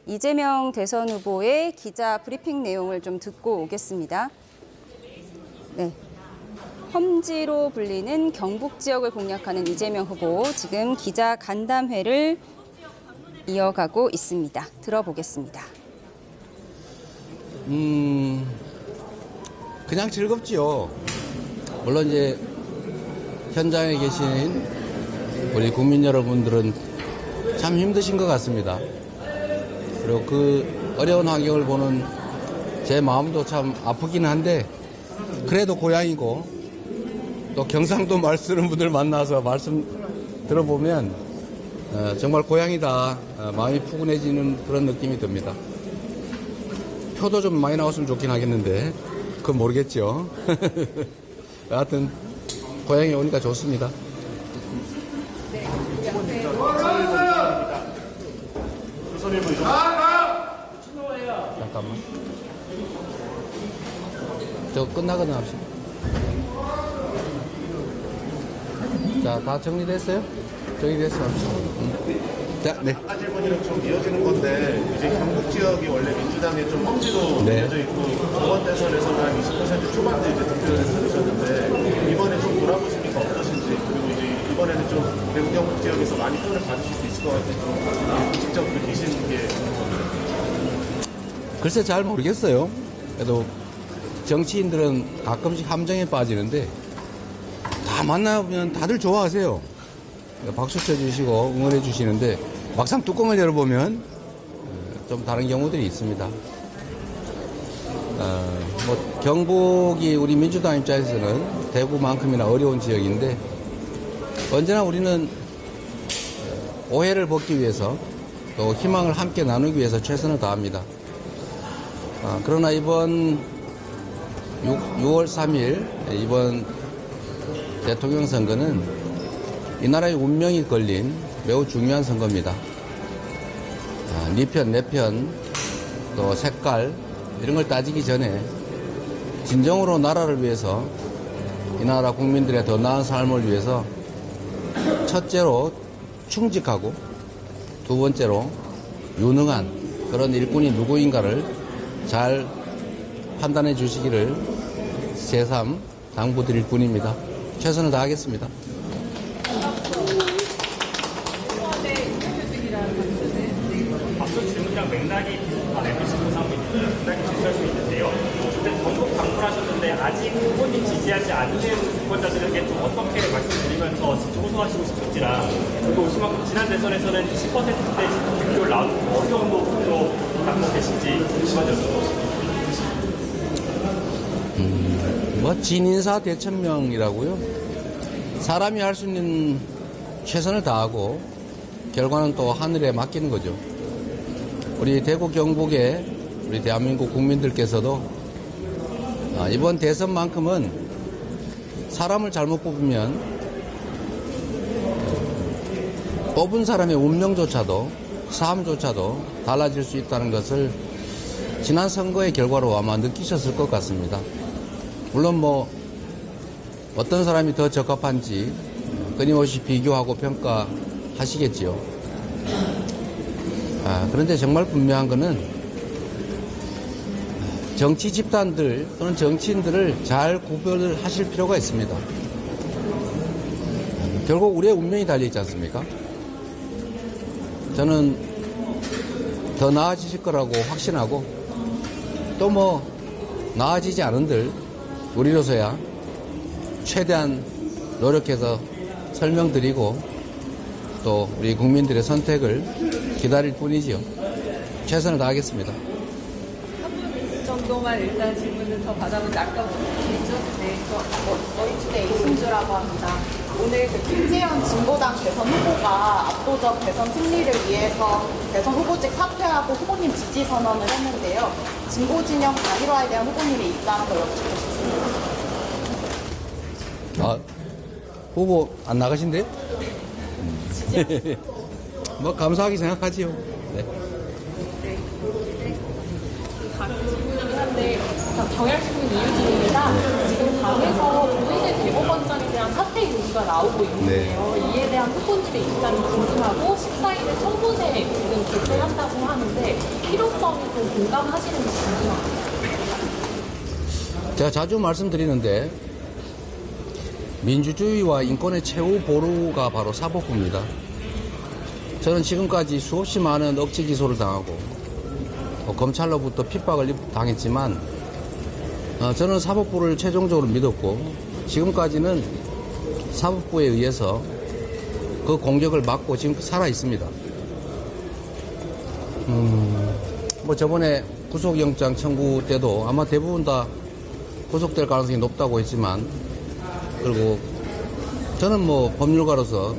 이재명 대선 후보의 기자 브리핑 내용을 좀 듣고 오겠습니다. 네. 험지로 불리는 경북 지역을 공략하는 이재명 후보, 지금 기자 간담회를 이어가고 있습니다. 들어보겠습니다. 그냥 즐겁지요. 물론 이제 현장에 계신 우리 국민 여러분들은 참 힘드신 것 같습니다. 그리고 그 어려운 환경을 보는 제 마음도 참 아프긴 한데, 그래도 고향이고 또 경상도 말 쓰는 분들 만나서 말씀 들어보면 정말 고향이다, 마음이 푸근해지는 그런 느낌이 듭니다. 표도 좀 많이 나왔으면 좋긴 하겠는데 그건 모르겠죠. 하여튼 고향에 오니까 좋습니다. 잠깐만. 저 끝나거나 합시다. 자, 다 정리됐어요? 정리됐어요. 자, 네. 아까 질문이랑 좀 이어지는 건데, 이제 경북 지역이 원래 민주당에 좀 험지로 네. 이어져 있고, 저번 대선에서는 한 20% 초반대 이제 득표를 받으셨는데, 이번에 좀 돌아보시니까 어떠신지, 그리고 이제 이번에는 좀 대구 경북 지역에서 많이 표를 받으실 수 있을 것 같아서, 직접 느끼시는 게. 글쎄 잘 모르겠어요. 그래도 정치인들은 가끔씩 함정에 빠지는데, 다 만나면 다들 좋아하세요. 박수 쳐주시고 응원해 주시는데, 막상 뚜껑을 열어보면 좀 다른 경우들이 있습니다. 뭐 경북이 우리 민주당 입장에서는 대구만큼이나 어려운 지역인데, 언제나 우리는 오해를 벗기 위해서 또 희망을 함께 나누기 위해서 최선을 다합니다. 그러나 이번 6월 3일 이번 대통령 선거는 이 나라의 운명이 걸린 매우 중요한 선거입니다. 네 편, 내 편, 또 색깔 이런 걸 따지기 전에 진정으로 나라를 위해서, 이 나라 국민들의 더 나은 삶을 위해서 첫째로 충직하고 두 번째로 유능한 그런 일꾼이 누구인가를 잘 판단해 주시기를 새삼 당부드릴 뿐입니다. 최선을 다하겠습니다. 앞서 질문이랑 맥락이 비슷한 MBC 보상입니다. 맥락이 비슷할 수 있는데요. 어쨌든 전국 방문하셨는데 아직 후보님 지지하지 않는 유권자들에게 좀 어떻게 말씀드리면서 직접 호소하시고 싶은지랑, 그리고 오신 만큼 지난 대선에서는 10%대 득표를 나오는 어느 정도 득표 갖고 계신지 궁금하죠. 뭐 진인사 대천명이라고요. 사람이 할 수 있는 최선을 다하고 결과는 또 하늘에 맡기는 거죠. 우리 대구 경북의 우리 대한민국 국민들께서도 이번 대선만큼은 사람을 잘못 뽑으면 뽑은 사람의 운명조차도, 삶조차도 달라질 수 있다는 것을 지난 선거의 결과로 아마 느끼셨을 것 같습니다. 물론 뭐 어떤 사람이 더 적합한지 끊임없이 비교하고 평가하시겠지요. 그런데 정말 분명한 것은 정치 집단들 또는 정치인들을 잘 구별을 하실 필요가 있습니다. 결국 우리의 운명이 달려있지 않습니까? 저는 더 나아지실 거라고 확신하고, 또 뭐 나아지지 않은들 우리로서야 최대한 노력해서 설명드리고 또 우리 국민들의 선택을 기다릴 뿐이지요. 최선을 다하겠습니다. 한 분 정도만 일단 질문을 더 받아보지. 아까 보셨죠? 네, 저희주대 이승주라고 합니다. 오늘 김재현 진보당 대선 후보가 압도적 대선 승리를 위해서 대선 후보직 사퇴하고 후보님 지지 선언을 했는데요. 진보 진영 단일화에 대한 후보님의 입장을 여쭙고 싶습니다. 후보 안 나가신대요? 뭐 감사하게 생각하지요. 네. 한데 정약신문 이유진입니다. 지금 당에서 조희대 대법원장에 대한 사퇴 요구가 나오고 있는데요. 이에 대한 후보님의 입장이 궁금하고 14일에 청구제 지금 개최한다고 하는데 좀 공감하시는지 궁금합니다. 제가 자주 말씀드리는데 민주주의와 인권의 최후 보루가 바로 사법부입니다. 저는 지금까지 수없이 많은 억지 기소를 당하고 검찰로부터 핍박을 당했지만 저는 사법부를 최종적으로 믿었고 지금까지는 사법부에 의해서 그 공격을 막고 지금 살아 있습니다. 뭐 저번에 구속영장 청구 때도 아마 대부분 다 구속될 가능성이 높다고 했지만, 그리고 저는 뭐 법률가로서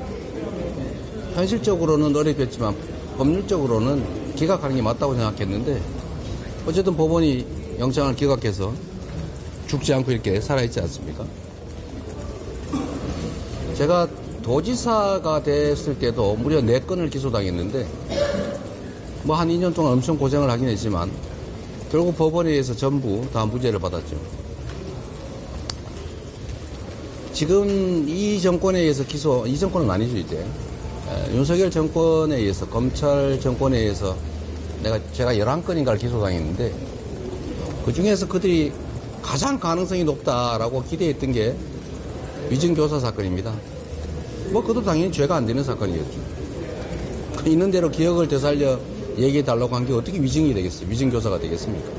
현실적으로는 어렵겠지만 법률적으로는 기각하는 게 맞다고 생각했는데, 어쨌든 법원이 영장을 기각해서 죽지 않고 이렇게 살아있지 않습니까? 제가 도지사가 됐을 때도 무려 4건을 기소당했는데 뭐 한 2년 동안 엄청 고생을 하긴 했지만 결국 법원에 의해서 전부 다 무죄를 받았죠. 지금 이 정권에 의해서 이 정권은 아니죠, 이제. 윤석열 정권에 의해서, 검찰 정권에 의해서 제가 11건인가를 기소당했는데 그 중에서 그들이 가장 가능성이 높다라고 기대했던 게 위증교사 사건입니다. 뭐 그것도 당연히 죄가 안 되는 사건이었죠. 있는 대로 기억을 되살려 얘기해달라고 한 게 어떻게 위증이 되겠어요? 위증교사가 되겠습니까?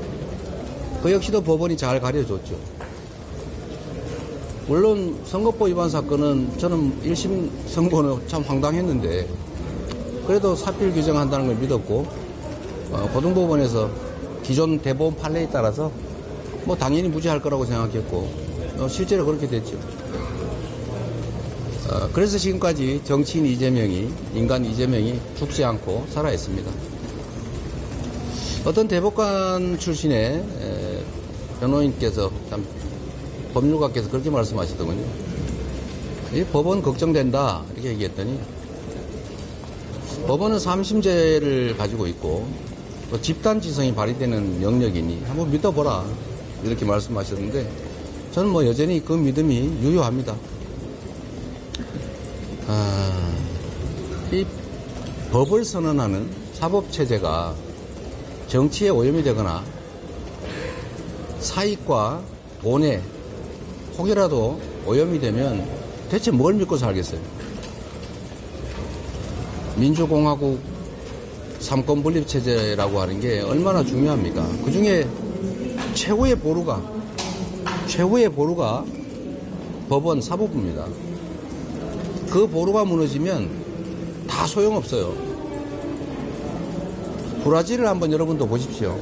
그 역시도 법원이 잘 가려줬죠. 물론 선거법 위반 사건은 저는 1심 선고는 참 황당했는데 그래도 사필 규정한다는 걸 믿었고 고등법원에서 기존 대법원 판례에 따라서 뭐 당연히 무죄할 거라고 생각했고 실제로 그렇게 됐죠. 그래서 지금까지 정치인 이재명이, 인간 이재명이 죽지 않고 살아있습니다. 어떤 대법관 출신의 변호인께서 참 법률가께서 그렇게 말씀하시더군요. 이 법원 걱정된다 이렇게 얘기했더니 법원은 3심제를 가지고 있고 또 집단지성이 발휘되는 영역이니 한번 믿어보라 이렇게 말씀하셨는데 저는 뭐 여전히 그 믿음이 유효합니다. 이 법을 선언하는 사법체제가 정치에 오염이 되거나 사익과 돈에 혹이라도 오염이 되면 대체 뭘 믿고 살겠어요? 민주공화국 삼권분립체제라고 하는 게 얼마나 중요합니까? 그 중에 최후의 보루가 법원 사법부입니다. 그 보루가 무너지면 다 소용없어요. 브라질을 한번 여러분도 보십시오.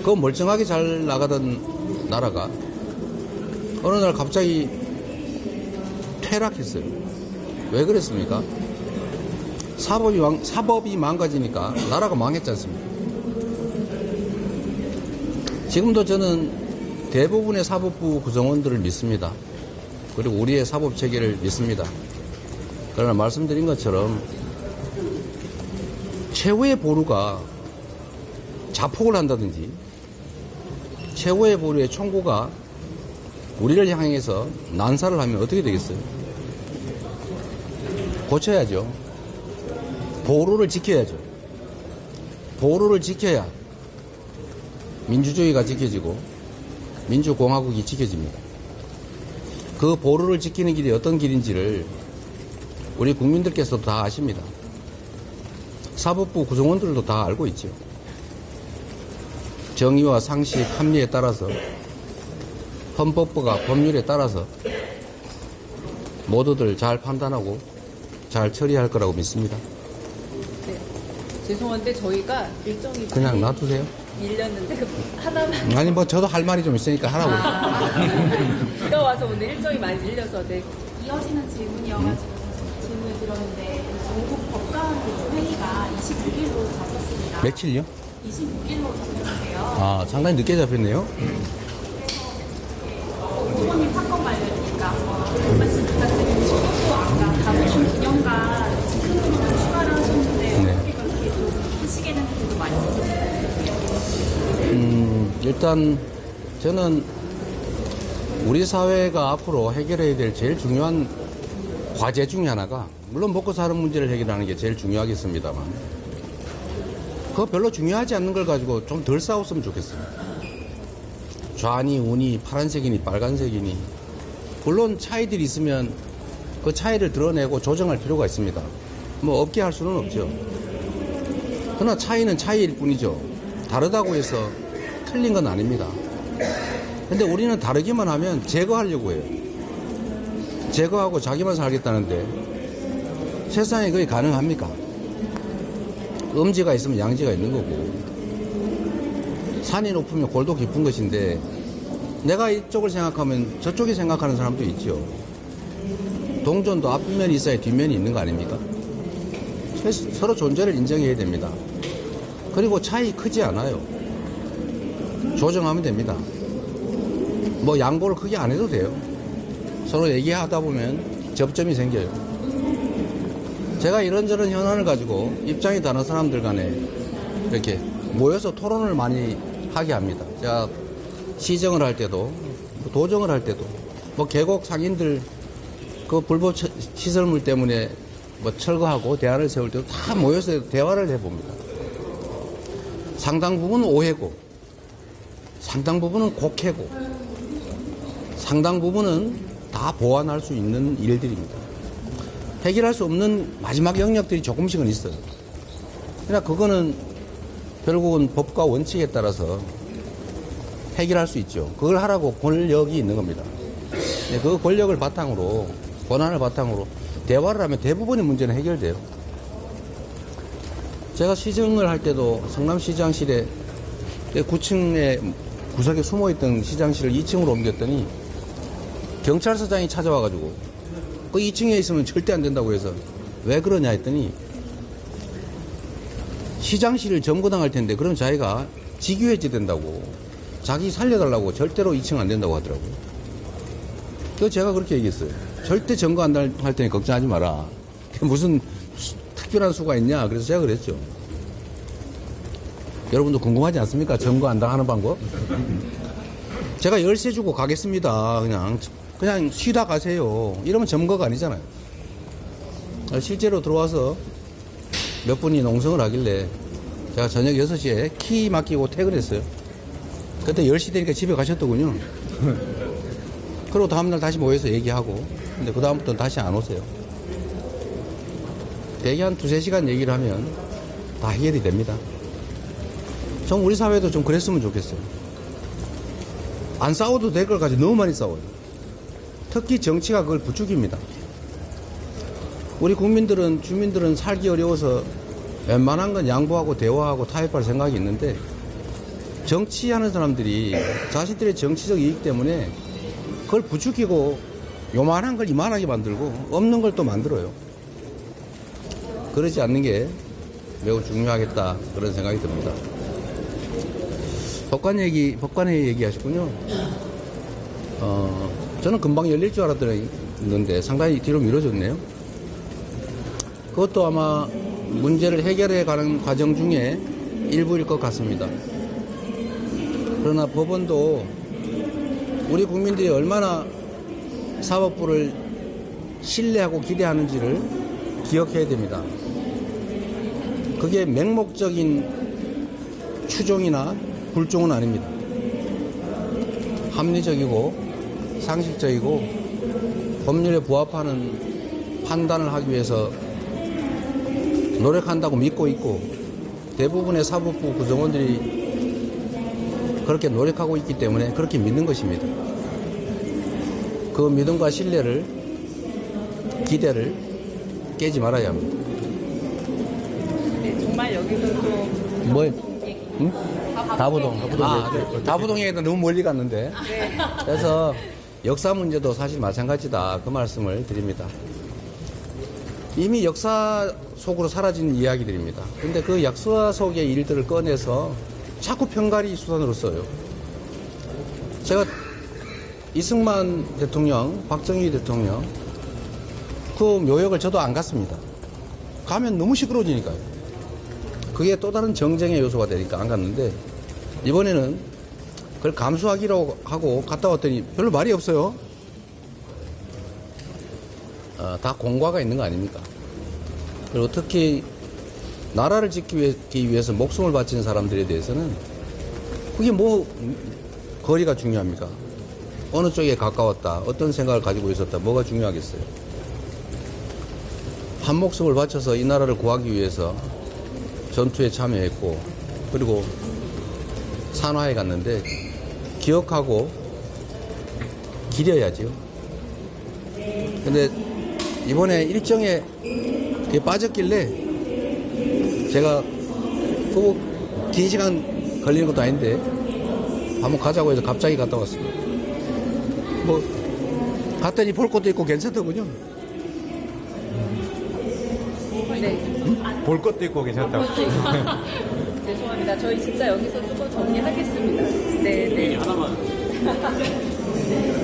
그 멀쩡하게 잘 나가던 나라가 어느 날 갑자기 퇴락했어요. 왜 그랬습니까? 사법이 망가지니까 나라가 망했지 않습니까? 지금도 저는 대부분의 사법부 구성원들을 믿습니다. 그리고 우리의 사법체계를 믿습니다. 그러나 말씀드린 것처럼 최후의 보루가 자폭을 한다든지 최후의 보루의 총구가 우리를 향해서 난사를 하면 어떻게 되겠어요? 고쳐야죠. 보루를 지켜야죠. 보루를 지켜야 민주주의가 지켜지고 민주공화국이 지켜집니다. 그 보루를 지키는 길이 어떤 길인지를 우리 국민들께서도 다 아십니다. 사법부 구성원들도 다 알고 있죠. 정의와 상식, 합리에 따라서 헌법과 법률에 따라서 모두들 잘 판단하고 잘 처리할 거라고 믿습니다. 네. 죄송한데 저희가 일정이 그냥 놔두세요. 밀렸는데 하나만. 아니 뭐 저도 할 말이 좀 있으니까 하라고. 비가 와서 오늘 일정이 많이 밀려서 네. 이어지는 질문이어가지고 질문을 드렸는데 전국 법관 회의가 29일로 잡혔습니다. 며칠요? 29일로 잡혔는데요. 아, 상당히 늦게 잡혔네요. 후보님 사건 관련이니까 한 말씀 부탁드립니다. 또 아까 가보신 기념관 큰 추가를 하셨는데 어떻게 그렇게 좀 하시게는 그래도 말씀해주세요. 일단 저는 우리 사회가 앞으로 해결해야 될 제일 중요한 과제 중에 하나가, 물론 먹고 사는 문제를 해결하는 게 제일 중요하겠습니다만, 그거 별로 중요하지 않는 걸 가지고 좀 덜 싸웠으면 좋겠어요. 좌니 우니 파란색이니 빨간색이니 물론 차이들이 있으면 그 차이를 드러내고 조정할 필요가 있습니다. 뭐 없게 할 수는 없죠. 그러나 차이는 차이일 뿐이죠. 다르다고 해서 틀린 건 아닙니다. 근데 우리는 다르기만 하면 제거하려고 해요. 제거하고 자기만 살겠다는데 세상에 그게 가능합니까? 음지가 있으면 양지가 있는 거고 산이 높으면 골도 깊은 것인데 내가 이쪽을 생각하면 저쪽이 생각하는 사람도 있죠. 동전도 앞면이 있어야 뒷면이 있는 거 아닙니까? 서로 존재를 인정해야 됩니다. 그리고 차이 크지 않아요. 조정하면 됩니다. 뭐 양보를 크게 안 해도 돼요. 서로 얘기하다 보면 접점이 생겨요. 제가 이런저런 현안을 가지고 입장이 다른 사람들 간에 이렇게 모여서 토론을 많이 하게 합니다. 제가 시정을 할 때도 도정을 할 때도 뭐 계곡 상인들 그 불법 시설물 때문에 뭐 철거하고 대안을 세울 때도 다 모여서 대화를 해봅니다. 상당 부분은 오해고 상당 부분은 곡해고 상당 부분은 다 보완할 수 있는 일들입니다. 해결할 수 없는 마지막 영역들이 조금씩은 있어요. 그러나 그거는 결국은 법과 원칙에 따라서 해결할 수 있죠. 그걸 하라고 권력이 있는 겁니다. 그 권력을 바탕으로, 권한을 바탕으로 대화를 하면 대부분의 문제는 해결돼요. 제가 시정을 할 때도 성남시장실에 9층에 구석에 숨어있던 시장실을 2층으로 옮겼더니 경찰서장이 찾아와가지고 그 2층에 있으면 절대 안 된다고 해서 왜 그러냐 했더니 시장실을 점거당할 텐데 그럼 자기가 직위해지 된다고 자기 살려달라고 절대로 2층 안 된다고 하더라고요. 그래서 제가 그렇게 얘기했어요. 절대 점거 안 할 테니 걱정하지 마라. 무슨 특별한 수가 있냐. 그래서 제가 그랬죠. 여러분도 궁금하지 않습니까? 점거 안 당하는 방법? 제가 열쇠 주고 가겠습니다. 그냥 쉬다 가세요. 이러면 점거가 아니잖아요. 실제로 들어와서 몇 분이 농성을 하길래 제가 저녁 6시에 키 맡기고 퇴근했어요. 그때 10시 되니까 집에 가셨더군요. 그리고 다음날 다시 모여서 얘기하고 근데 그 다음부터는 다시 안 오세요. 대개 한 2-3시간 얘기를 하면 다 해결이 됩니다. 전 우리 사회도 좀 그랬으면 좋겠어요. 안 싸워도 될 걸 가지고 너무 많이 싸워요. 특히 정치가 그걸 부추깁니다. 우리 국민들은, 주민들은 살기 어려워서 웬만한 건 양보하고 대화하고 타협할 생각이 있는데 정치하는 사람들이 자신들의 정치적 이익 때문에 그걸 부추기고 요만한 걸 이만하게 만들고 없는 걸 또 만들어요. 그러지 않는 게 매우 중요하겠다 그런 생각이 듭니다. 법관회의 얘기하셨군요. 저는 금방 열릴 줄 알았는데 상당히 뒤로 미뤄졌네요. 그것도 아마 문제를 해결해 가는 과정 중에 일부일 것 같습니다. 그러나 법원도 우리 국민들이 얼마나 사법부를 신뢰하고 기대하는지를 기억해야 됩니다. 그게 맹목적인 추종이나 불종은 아닙니다. 합리적이고 상식적이고 법률에 부합하는 판단을 하기 위해서 노력한다고 믿고 있고 대부분의 사법부 구성원들이 그렇게 노력하고 있기 때문에 그렇게 믿는 것입니다. 그 믿음과 신뢰를, 기대를 깨지 말아야 합니다. 네, 정말 여기서 좀 뭐요? 응? 다부동. 다부동에도 너무 멀리 갔는데. 네. 그래서 역사 문제도 사실 마찬가지다. 그 말씀을 드립니다. 이미 역사 속으로 사라진 이야기들입니다. 근데 그 역사 속의 일들을 꺼내서 자꾸 편가리 수단으로 써요. 제가 이승만 대통령, 박정희 대통령 그 묘역을 저도 안 갔습니다. 가면 너무 시끄러워지니까요. 그게 또 다른 정쟁의 요소가 되니까 안 갔는데 이번에는 그걸 감수하기로 하고 갔다 왔더니 별로 말이 없어요. 다 공과가 있는 거 아닙니까? 그리고 특히 나라를 지키기 위해서 목숨을 바친 사람들에 대해서는 그게 뭐 거리가 중요합니까? 어느 쪽에 가까웠다, 어떤 생각을 가지고 있었다, 뭐가 중요하겠어요? 한 목숨을 바쳐서 이 나라를 구하기 위해서 전투에 참여했고, 그리고 산화에 갔는데 기억하고 기려야죠. 근데 이번에 일정에 그게 빠졌길래 제가 꼭 긴 시간 걸리는 것도 아닌데 한번 가자고 해서 갑자기 갔다 왔습니다. 뭐 갔더니 볼 것도 있고 괜찮더군요. 볼 것도 있고 괜찮다고. 죄송합니다. 저희 진짜 여기서 조금 정리하겠습니다. 네. 하나만.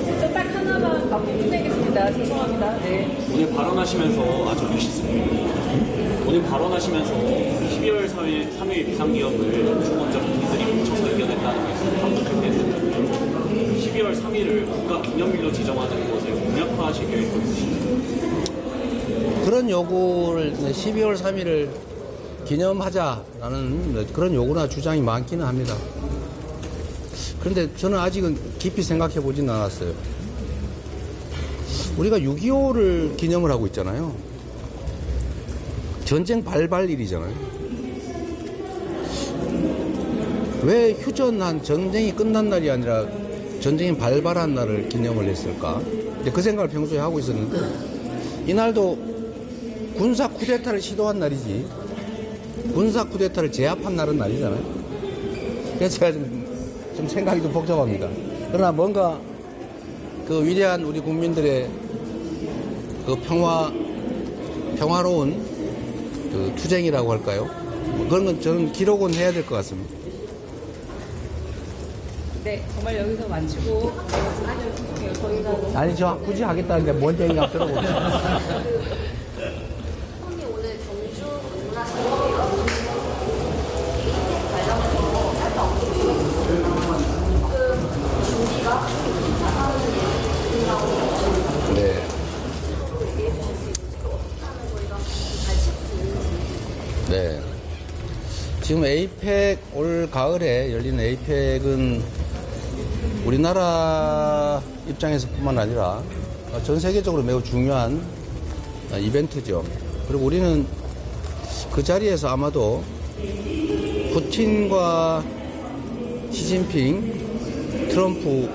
진짜 딱 하나만 갖고 끝내겠습니다. 죄송합니다. 네. 오늘 발언하시면서 아주 멋있습니다. 오늘 발언하시면서 12월 3일 비상기업을 주권자 국민들이 뭉쳐서 이겨냈다는 것을 반복할 때는 12월 3일을 국가기념일로 지정하는 것을 공약화하실 계획도 있으신가요? 그런 요구를 12월 3일을 기념하자라는 그런 요구나 주장이 많기는 합니다. 그런데 저는 아직은 깊이 생각해 보진 않았어요. 우리가 6.25를 기념을 하고 있잖아요. 전쟁 발발일이잖아요. 왜 휴전한 전쟁이 끝난 날이 아니라 전쟁이 발발한 날을 기념을 했을까? 근데 그 생각을 평소에 하고 있었는데 이날도 군사 쿠데타를 시도한 날이지 군사 쿠데타를 제압한 날은 아니잖아요. 그래서 제가 좀 생각이 좀 복잡합니다. 그러나 뭔가 그 위대한 우리 국민들의 그 평화로운 그 투쟁이라고 할까요? 그런 건 저는 기록은 해야 될 것 같습니다. 네, 정말 여기서 마치고 저희가 아니 저 굳이 하겠다는데 뭔 얘기가 들어보세요. 오늘 경주 문화시설이요. 관련해서 살펴보고 준비가 네. 네. 지금 에이펙 올 가을에 열리는 에이펙은 우리나라 입장에서뿐만 아니라 전 세계적으로 매우 중요한 이벤트죠. 그리고 우리는 그 자리에서 아마도 푸틴과 시진핑, 트럼프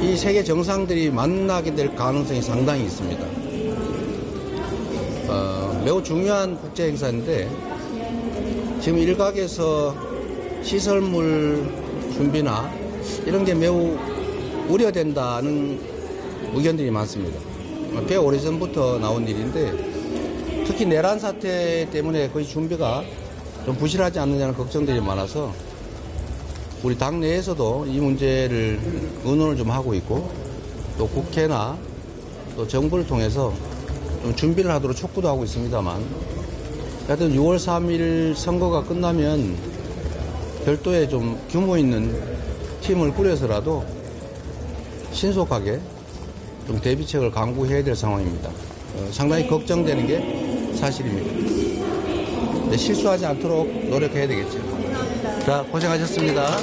이 세계 정상들이 만나게 될 가능성이 상당히 있습니다. 매우 중요한 국제 행사인데 지금 일각에서 시설물 준비나 이런 게 매우 우려된다는 의견들이 많습니다. 꽤 오래전부터 나온 일인데 특히 내란 사태 때문에 거의 준비가 좀 부실하지 않느냐는 걱정들이 많아서 우리 당내에서도 이 문제를 의논을 좀 하고 있고 또 국회나 또 정부를 통해서 좀 준비를 하도록 촉구도 하고 있습니다만 하여튼 6월 3일 선거가 끝나면 별도의 좀 규모 있는 팀을 꾸려서라도 신속하게 좀 대비책을 강구해야 될 상황입니다. 상당히 걱정되는 게 사실입니다. 네, 실수하지 않도록 노력해야 되겠죠. 자, 고생하셨습니다.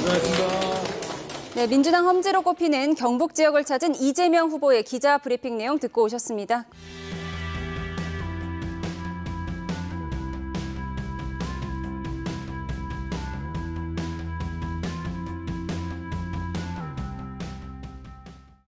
네, 민주당 험지로 꼽히는 경북 지역을 찾은 이재명 후보의 기자 브리핑 내용 듣고 오셨습니다.